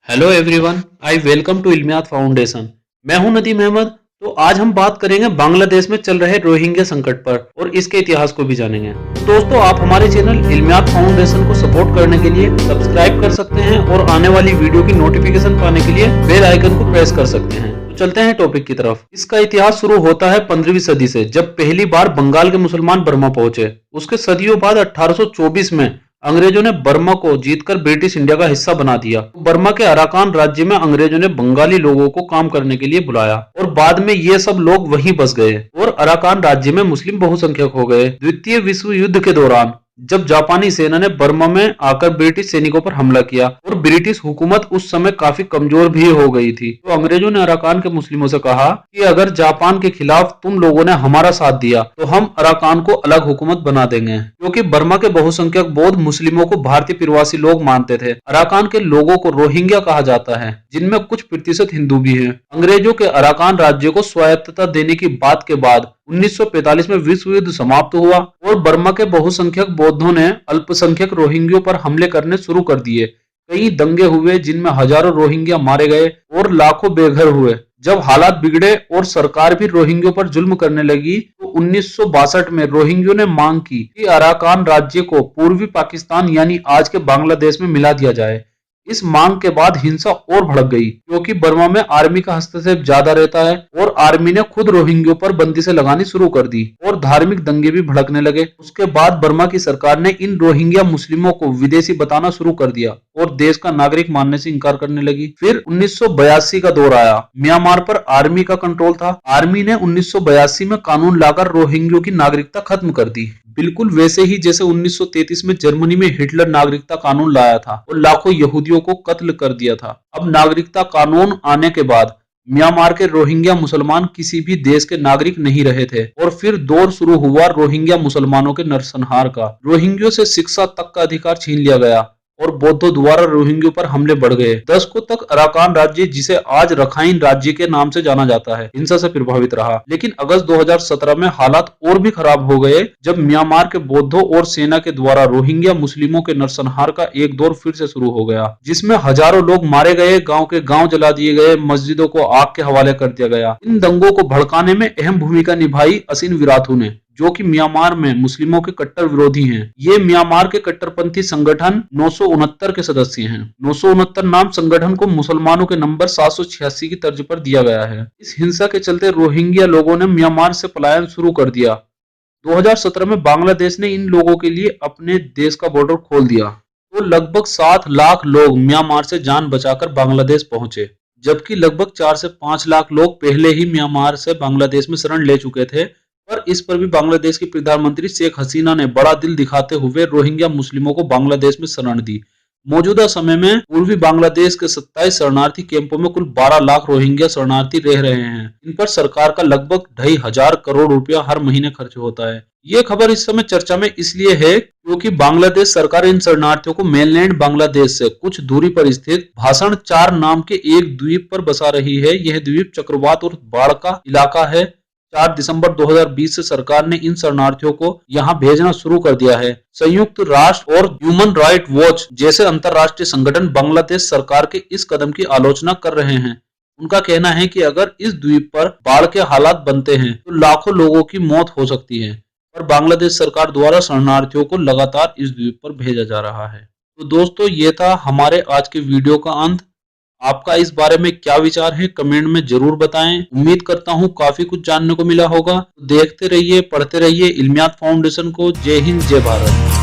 Hello everyone, I welcome to Ilmiyat foundation. मैं हूं नदीम अहमद। तो आज हम बात करेंगे बांग्लादेश में चल रहे रोहिंग्या संकट पर और इसके इतिहास को भी जानेंगे। तो दोस्तों, आप हमारे चैनल इल्मियात फाउंडेशन को सपोर्ट करने के लिए सब्सक्राइब कर सकते हैं और आने वाली वीडियो की नोटिफिकेशन पाने के लिए बेल आइकन को प्रेस कर सकते हैं। तो चलते हैं टॉपिक की तरफ। इसका इतिहास शुरू होता है 15वीं सदी से, जब पहली बार बंगाल के मुसलमान बर्मा पहुंचे। उसके सदियों बाद 1824 में अंग्रेजों ने बर्मा को जीतकर ब्रिटिश इंडिया का हिस्सा बना दिया। बर्मा के अराकान राज्य में अंग्रेजों ने बंगाली लोगों को काम करने के लिए बुलाया और बाद में ये सब लोग वहीं बस गए और अराकान राज्य में मुस्लिम बहुसंख्यक हो गए। द्वितीय विश्व युद्ध के दौरान जब जापानी सेना ने बर्मा में आकर ब्रिटिश सैनिकों पर हमला किया और ब्रिटिश हुकूमत उस समय काफी कमजोर भी हो गई थी, तो अंग्रेजों ने अराकान के मुस्लिमों से कहा कि अगर जापान के खिलाफ तुम लोगों ने हमारा साथ दिया तो हम अराकान को अलग हुकूमत बना देंगे। क्योंकि बर्मा के बहुसंख्यक बौद्ध मुस्लिमों को भारतीय प्रवासी लोग मानते थे। अराकान के लोगों को रोहिंग्या कहा जाता है, जिनमें कुछ प्रतिशत हिंदू भी हैं। अंग्रेजों के अराकान राज्य को स्वायत्तता देने की बात के बाद 1945 में विश्व युद्ध समाप्त हुआ और बर्मा के बहुसंख्यक बौद्धों ने अल्पसंख्यक रोहिंग्यों पर हमले करने शुरू कर दिए। कई दंगे हुए जिनमें हजारों रोहिंग्या मारे गए और लाखों बेघर हुए। जब हालात बिगड़े और सरकार भी रोहिंग्यों पर जुल्म करने लगी तो 1962 में रोहिंग्यों ने मांग की कि अराकान राज्य को पूर्वी पाकिस्तान यानी आज के बांग्लादेश में मिला दिया जाए। इस मांग के बाद हिंसा और भड़क गई, क्योंकि बर्मा में आर्मी का हस्तक्षेप ज्यादा रहता है और आर्मी ने खुद रोहिंग्यों पर बंदिशें लगानी शुरू कर दी और धार्मिक दंगे भी भड़कने लगे। उसके बाद बर्मा की सरकार ने इन रोहिंग्या मुस्लिमों को विदेशी बताना शुरू कर दिया और देश का नागरिक मानने से इनकार करने लगी। फिर 1982 का दौर आया। म्यांमार पर आर्मी का कंट्रोल था। आर्मी ने 1982 में कानून लाकर रोहिंग्यों की नागरिकता खत्म कर दी, बिल्कुल वैसे ही जैसे 1933 में जर्मनी में हिटलर नागरिकता कानून लाया था और लाखों यहूदियों को कत्ल कर दिया था। अब नागरिकता कानून आने के बाद म्यांमार के रोहिंग्या मुसलमान किसी भी देश के नागरिक नहीं रहे थे और फिर दौर शुरू हुआ रोहिंग्या मुसलमानों के नरसंहार का। रोहिंग्यों से शिक्षा तक का अधिकार छीन लिया गया और बौद्धों द्वारा रोहिंग्यों पर हमले बढ़ गए। दशकों तक अराकान राज्य, जिसे आज रखाइन राज्य के नाम से जाना जाता है, हिंसा से प्रभावित रहा। लेकिन अगस्त 2017 में हालात और भी खराब हो गए जब म्यांमार के बौद्धों और सेना के द्वारा रोहिंग्या मुस्लिमों के नरसंहार का एक दौर फिर से शुरू हो गया, जिसमें हजारों लोग मारे गए, गाँव के गाँव जला दिए गए, मस्जिदों को आग के हवाले कर दिया गया। इन दंगों को भड़काने में अहम भूमिका निभाई असिन विराथू ने, जो कि म्यांमार में मुस्लिमों के कट्टर विरोधी हैं। ये म्यांमार के कट्टरपंथी संगठन 969 के सदस्य हैं। 969 नाम संगठन को मुसलमानों के नंबर 786 की तर्ज पर दिया गया है। इस हिंसा के चलते रोहिंग्या लोगों ने म्यांमार से पलायन शुरू कर दिया। 2017 में बांग्लादेश ने इन लोगों के लिए अपने देश का बॉर्डर खोल दिया, तो लगभग 7 लाख लोग म्यांमार से जान बचाकर बांग्लादेश पहुंचे, जबकि लगभग 4 से 5 लाख लोग पहले ही म्यांमार से बांग्लादेश में शरण ले चुके थे। पर इस पर भी बांग्लादेश की प्रधानमंत्री शेख हसीना ने बड़ा दिल दिखाते हुए रोहिंग्या मुस्लिमों को बांग्लादेश में शरण दी। मौजूदा समय में पूर्वी बांग्लादेश के 27 शरणार्थी कैंपों में कुल 12 लाख रोहिंग्या शरणार्थी रह रहे हैं। इन पर सरकार का लगभग 2,500 करोड़ रुपया हर महीने खर्च होता है। ये खबर इस समय चर्चा में इसलिए है क्योंकि बांग्लादेश सरकार इन शरणार्थियों को मेनलैंड बांग्लादेश से कुछ दूरी पर स्थित भाषण 4 नाम के एक द्वीप पर बसा रही है। यह द्वीप चक्रवात और बाढ़ का इलाका है। 4 दिसंबर 2020 से सरकार ने इन शरणार्थियों को यहां भेजना शुरू कर दिया है। संयुक्त राष्ट्र और ह्यूमन राइट वॉच जैसे अंतरराष्ट्रीय संगठन बांग्लादेश सरकार के इस कदम की आलोचना कर रहे हैं। उनका कहना है कि अगर इस द्वीप पर बाढ़ के हालात बनते हैं तो लाखों लोगों की मौत हो सकती है, पर बांग्लादेश सरकार द्वारा शरणार्थियों को लगातार इस द्वीप पर भेजा जा रहा है। तो दोस्तों, ये था हमारे आज के वीडियो का अंत। आपका इस बारे में क्या विचार है, कमेंट में जरूर बताएं। उम्मीद करता हूं काफी कुछ जानने को मिला होगा। देखते रहिए, पढ़ते रहिए इल्मियात फाउंडेशन को। जय हिंद, जय भारत।